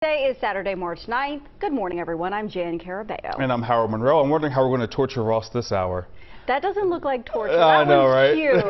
Today is Saturday, March 9th. Good morning, everyone. I'm Jan Carabeo. And I'm Howard Monroe. I'm wondering how we're going to torture Ross this hour. That doesn't look like torture. I know, right? Cute.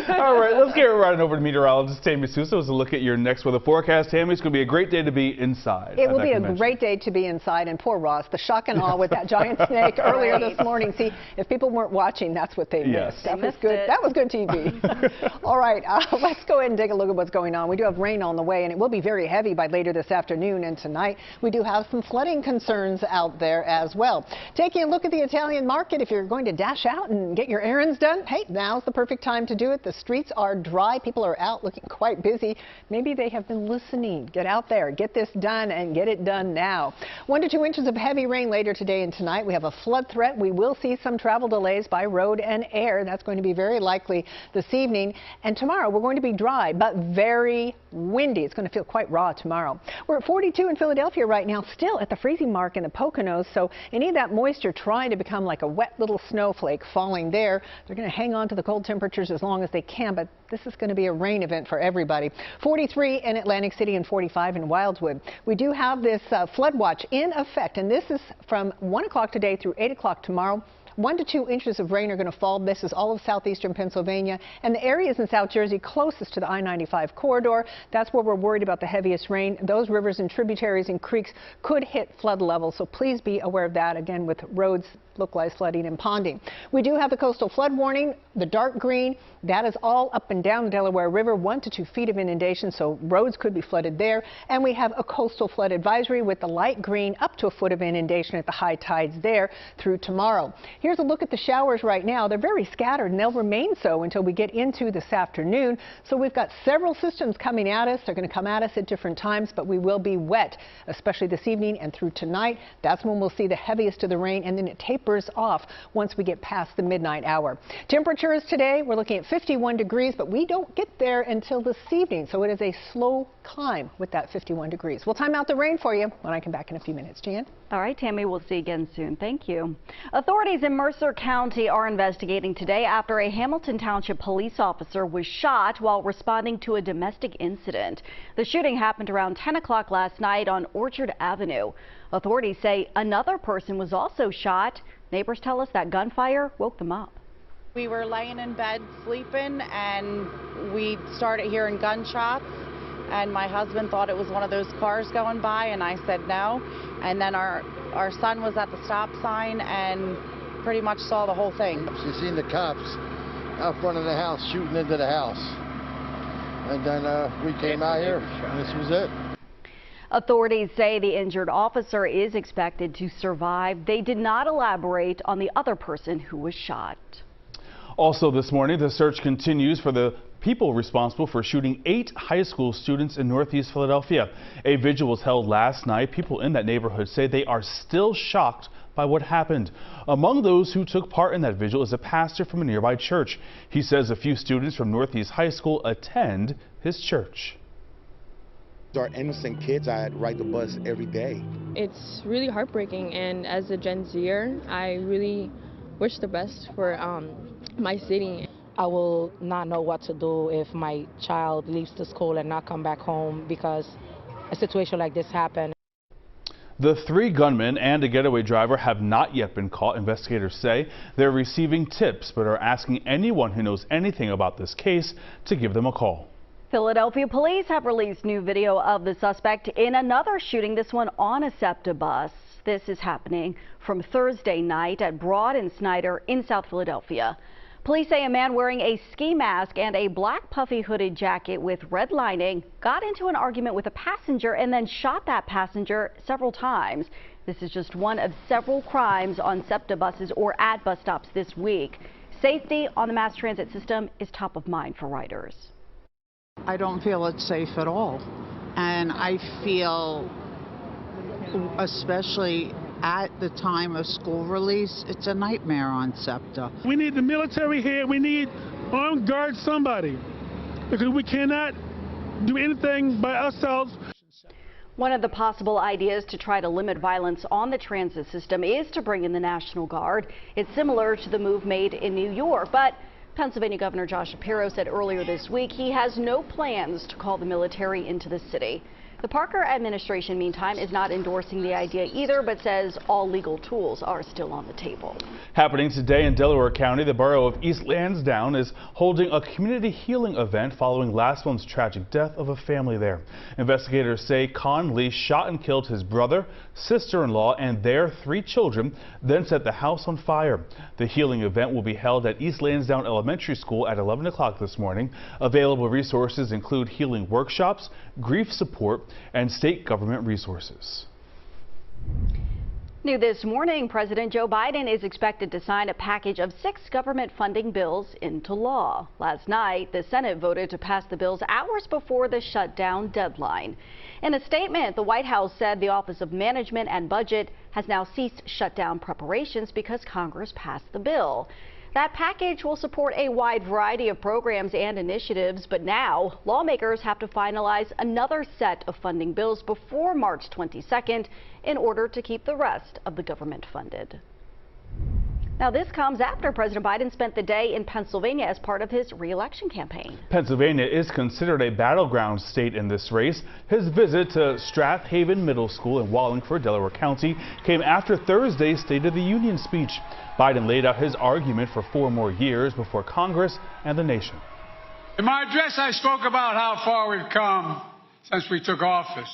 All right, let's get right over to meteorologist Tammy Sousa with a look at your next weather forecast. Tammy, it's going to be a great day to be inside. It will be a great day to be inside, and poor Ross, the shock and awe with that giant snake earlier this morning. See, if people weren't watching, that's what they missed. That was good. That was good TV. All right, let's go ahead and take a look at what's going on. We do have rain on the way, and it will be very heavy by later this afternoon and tonight. We do have some flooding concerns out there as well. Taking a look at the Italian market, if you're going to dash out and get your errands done, hey, now's the perfect time to do it. The streets are dry. People are out looking quite busy. Maybe they have been listening. Get out there, get this done, and get it done now. 1 to 2 inches of heavy rain later today and tonight. We have a flood threat. We will see some travel delays by road and air. That's going to be very likely this evening. And tomorrow we're going to be dry, but very windy. It's going to feel quite raw tomorrow. We're at 42 in Philadelphia right now, still at the freezing mark in the Poconos. So any of that moisture trying to become like a wet little snowflake falling there. They're going to hang on to the cold temperatures as long as they can, but this is going to be a rain event for everybody. 43 in Atlantic City and 45 in Wildwood. We do have this flood watch in effect, and this is from 1 o'clock today through 8 o'clock tomorrow. 1 to 2 inches of rain are going to fall. This is all of southeastern Pennsylvania and the areas in South Jersey closest to the I-95 corridor. That's where we're worried about the heaviest rain. Those rivers and tributaries and creeks could hit flood levels, so please be aware of that, again, with roads localized flooding and ponding. We do have the coastal flood warning, the dark green. That is all up and down the Delaware River, 1 to 2 feet of inundation, so roads could be flooded there. And we have a coastal flood advisory with the light green, up to 1 foot of inundation at the high tides there through tomorrow. Here's a look at the showers right now. They're very scattered, and they'll remain so until we get into this afternoon. So we've got several systems coming at us. They're going to come at us at different times, but we will be wet, especially this evening and through tonight. That's when we'll see the heaviest of the rain, and then it tapers off once we get past the midnight hour. Temperatures today, we're looking at 51 degrees, but we don't get there until this evening, so it is a slow climb with that 51 degrees. We'll time out the rain for you when I come back in a few minutes. Jan? All right, Tammy, we'll see you again soon. Thank you. Authorities in Mercer County are investigating today after a Hamilton Township police officer was shot while responding to a domestic incident. The shooting happened around 10 o'clock last night on Orchard Avenue. Authorities say another person was also shot. Neighbors tell us that gunfire woke them up. We were laying in bed sleeping, and we started hearing gunshots, and my husband thought it was one of those cars going by, and I said no. And then our son was at the stop sign and pretty much saw the whole thing. She seen the cops out front of the house shooting into the house, and then we came out here, and this was it. Authorities say the injured officer is expected to survive. They did not elaborate on the other person who was shot. Also this morning, the search continues for the people responsible for shooting 8 high school students in Northeast Philadelphia. A vigil was held last night. People in that neighborhood say they are still shocked by what happened. Among those who took part in that vigil is a pastor from a nearby church. He says a few students from Northeast High School attend his church. Our innocent kids, I ride the bus every day. It's really heartbreaking, and as a Gen Zer, I really wish the best for my city. I will not know what to do if my child leaves the school and not come back home because a situation like this happened. The 3 gunmen and a getaway driver have not yet been caught. Investigators say they're receiving tips but are asking anyone who knows anything about this case to give them a call. Philadelphia police have released new video of the suspect in another shooting, this one on a SEPTA bus. This is happening from Thursday night at Broad and Snyder in South Philadelphia. Police say a man wearing a ski mask and a black puffy hooded jacket with red lining got into an argument with a passenger and then shot that passenger several times. This is just one of several crimes on SEPTA buses or at bus stops this week. Safety on the mass transit system is top of mind for riders. I don't feel it's safe at all, and I feel, especially at the time of school release, it's a nightmare on SEPTA. We need the military here. We need armed guards, somebody, because we cannot do anything by ourselves. One of the possible ideas to try to limit violence on the transit system is to bring in the National Guard. It's similar to the move made in New York, but Pennsylvania Governor Josh Shapiro said earlier this week he has no plans to call the military into the city. The Parker administration, meantime, is not endorsing the idea either, but says all legal tools are still on the table. Happening today in Delaware County, the borough of East Lansdowne is holding a community healing event following last month's tragic death of a family there. Investigators say Conley shot and killed his brother, sister-in-law, and their 3 children, then set the house on fire. The healing event will be held at East Lansdowne Elementary School at 11 o'clock this morning. Available resources include healing workshops, grief support, and state government resources. New this morning, President Joe Biden is expected to sign a package of 6 government funding bills into law. Last night, the Senate voted to pass the bills hours before the shutdown deadline. In a statement, the White House said the Office of Management and Budget has now ceased shutdown preparations because Congress passed the bill. That package will support a wide variety of programs and initiatives, but now lawmakers have to finalize another set of funding bills before March 22nd in order to keep the rest of the government funded. Now, this comes after President Biden spent the day in Pennsylvania as part of his re-election campaign. Pennsylvania is considered a battleground state in this race. His visit to Strathaven Middle School in Wallingford, Delaware County, came after Thursday's State of the Union speech. Biden laid out his argument for 4 more years before Congress and the nation. In my address, I spoke about how far we've come since we took office.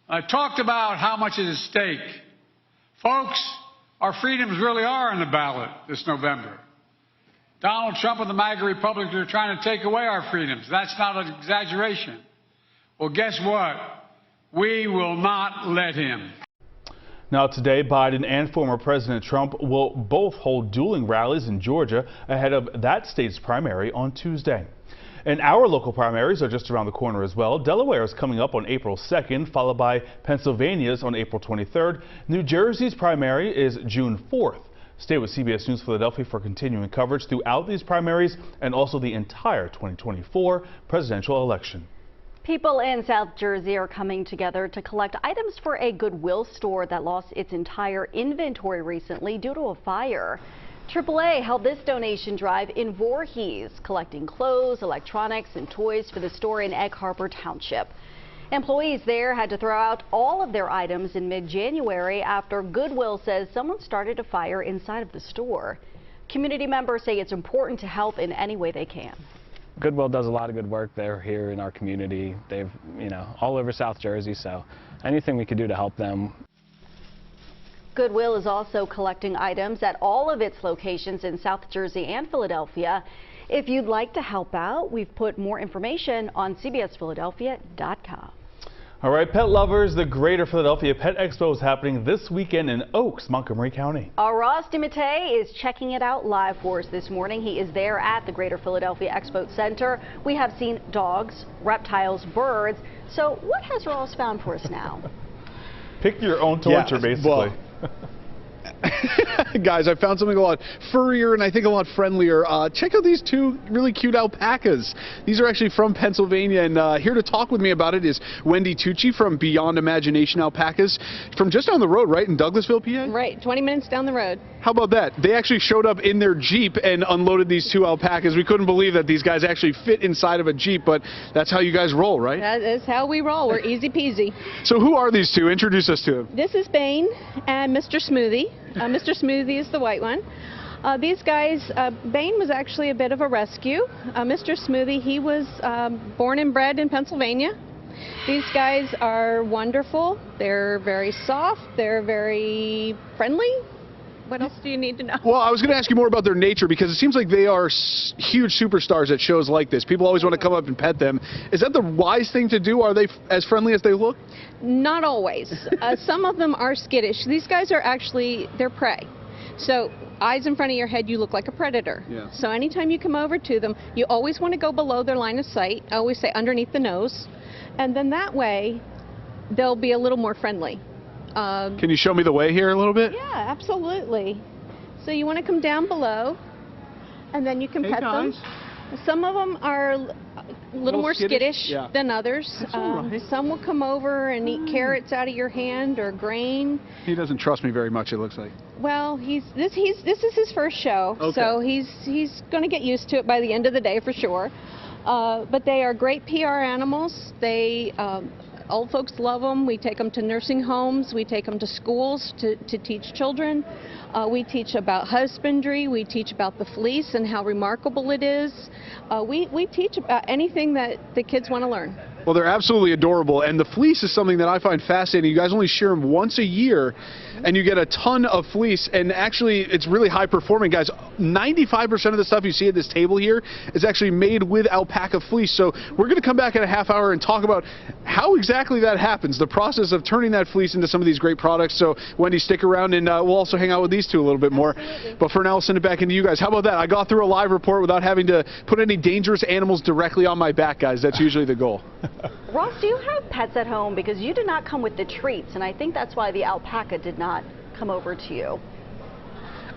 I talked about how much is at stake. Folks, our freedoms really are on the ballot this November. Donald Trump and the MAGA Republicans are trying to take away our freedoms. That's not an exaggeration. Well, guess what? We will not let him. Now today, Biden and former President Trump will both hold dueling rallies in Georgia ahead of that state's primary on Tuesday. And our local primaries are just around the corner as well. Delaware is coming up on April 2nd, followed by Pennsylvania's on April 23rd. New Jersey's primary is June 4th. Stay with CBS News Philadelphia for continuing coverage throughout these primaries and also the entire 2024 presidential election. People in South Jersey are coming together to collect items for a Goodwill store that lost its entire inventory recently due to a fire. AAA held this donation drive in Voorhees, collecting clothes, electronics, and toys for the store in Egg Harbor Township. Employees there had to throw out all of their items in mid-January after Goodwill says someone started a fire inside of the store. Community members say it's important to help in any way they can. Goodwill does a lot of good work. They're here in our community. They've, all over South Jersey, so anything we could do to help them. Goodwill is also collecting items at all of its locations in South Jersey and Philadelphia. If you'd like to help out, we've put more information on cbsphiladelphia.com. All right, pet lovers, the Greater Philadelphia Pet Expo is happening this weekend in Oaks, Montgomery County. Our Ross DeMattei is checking it out live for us this morning. He is there at the Greater Philadelphia Expo Center. We have seen dogs, reptiles, birds. So what has Ross found for us now? Pick your own torture, basically. Well, guys, I found something a lot furrier and I think a lot friendlier. Check out these 2 really cute alpacas. These are actually from Pennsylvania, and here to talk with me about it is Wendy Tucci from Beyond Imagination Alpacas from just down the road, right, in Douglasville, PA? Right, 20 minutes down the road. How about that? They actually showed up in their Jeep and unloaded these 2 alpacas. We couldn't believe that these guys actually fit inside of a Jeep, but that's how you guys roll, right? That is how we roll. We're easy peasy. So who are these 2? Introduce us to them. This is Bane and Mr. Smoothie. Mr. Smoothie is the white one. These guys, Bane was actually a bit of a rescue. Mr. Smoothie, he was born and bred in Pennsylvania. These guys are wonderful. They're very soft. They're very friendly. What else do you need to know? Well, I was going to ask you more about their nature because it seems like they are huge superstars at shows like this. People always want to come up and pet them. Is that the wise thing to do? Are they as friendly as they look? Not always. Some of them are skittish. These guys are actually, they're prey. So eyes in front of your head, you look like a predator. Yeah. So anytime you come over to them, you always want to go below their line of sight. I always say underneath the nose. And then that way, they'll be a little more friendly. Can you show me the way here a little bit? Yeah, absolutely. So you want to come down below, and then you can pet them. Some of them are a little more skittish than others. Right. Some will come over and eat carrots out of your hand or grain. He doesn't trust me very much, it looks like. Well, this is his first show, so he's going to get used to it by the end of the day for sure. But they are great PR animals. They Old folks love them. We take them to nursing homes. We take them to schools to teach children. We teach about husbandry. We teach about the fleece and how remarkable it is. We teach about anything that the kids want to learn. Well, they're absolutely adorable, and the fleece is something that I find fascinating. You guys only shear them once a year, and you get a ton of fleece, and actually it's really high performing, guys. 95% of the stuff you see at this table here is actually made with alpaca fleece. So we're going to come back in a half hour and talk about how exactly that happens, the process of turning that fleece into some of these great products. So Wendy, stick around, and we'll also hang out with these two a little bit more. But for now, I'll send it back into you guys. How about that? I got through a live report without having to put any dangerous animals directly on my back, guys. That's usually the goal. Ross, do you have pets at home? Because you did not come with the treats, and I think that's why the alpaca did not come over to you.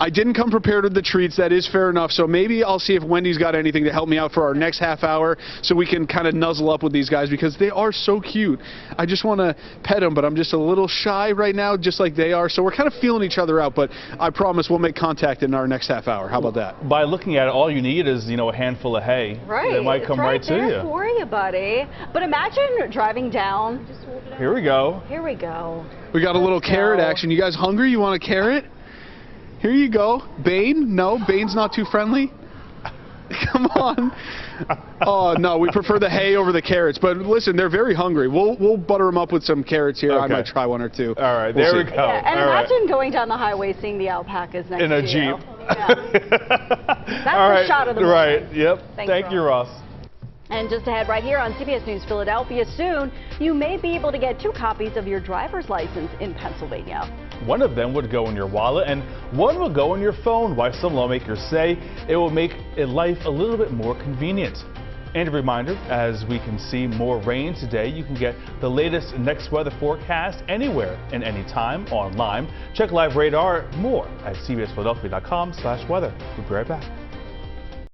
I didn't come prepared with the treats. That is fair enough. So maybe I'll see if Wendy's got anything to help me out for our next half hour so we can kind of nuzzle up with these guys because they are so cute. I just want to pet them, but I'm just a little shy right now, just like they are. So we're kind of feeling each other out, but I promise we'll make contact in our next half hour. How about that? By looking at it, all you need is, a handful of hay. Right. They might come right to you. For you, buddy. But imagine driving down. Here we go. Here we go. We got a little carrot action. You guys hungry? You want a carrot? Here you go. Bane? No, Bane's not too friendly. Come on. Oh, no, we prefer the hay over the carrots. But listen, they're very hungry. We'll butter them up with some carrots here. Okay. I might try one or two. All right, there we go. Yeah, and imagine going down the highway seeing the alpacas next to you. In a Jeep. Yeah. That's a shot of the moment. Right, yep. Thank you, Ross. And just ahead right here on CBS News Philadelphia, soon you may be able to get 2 copies of your driver's license in Pennsylvania. One of them would go in your wallet and one will go in your phone. Why some lawmakers say it will make life a little bit more convenient. And a reminder, as we can see more rain today, you can get the latest next weather forecast anywhere and anytime online. Check live radar more at cbsphiladelphia.com/weather. We'll be right back.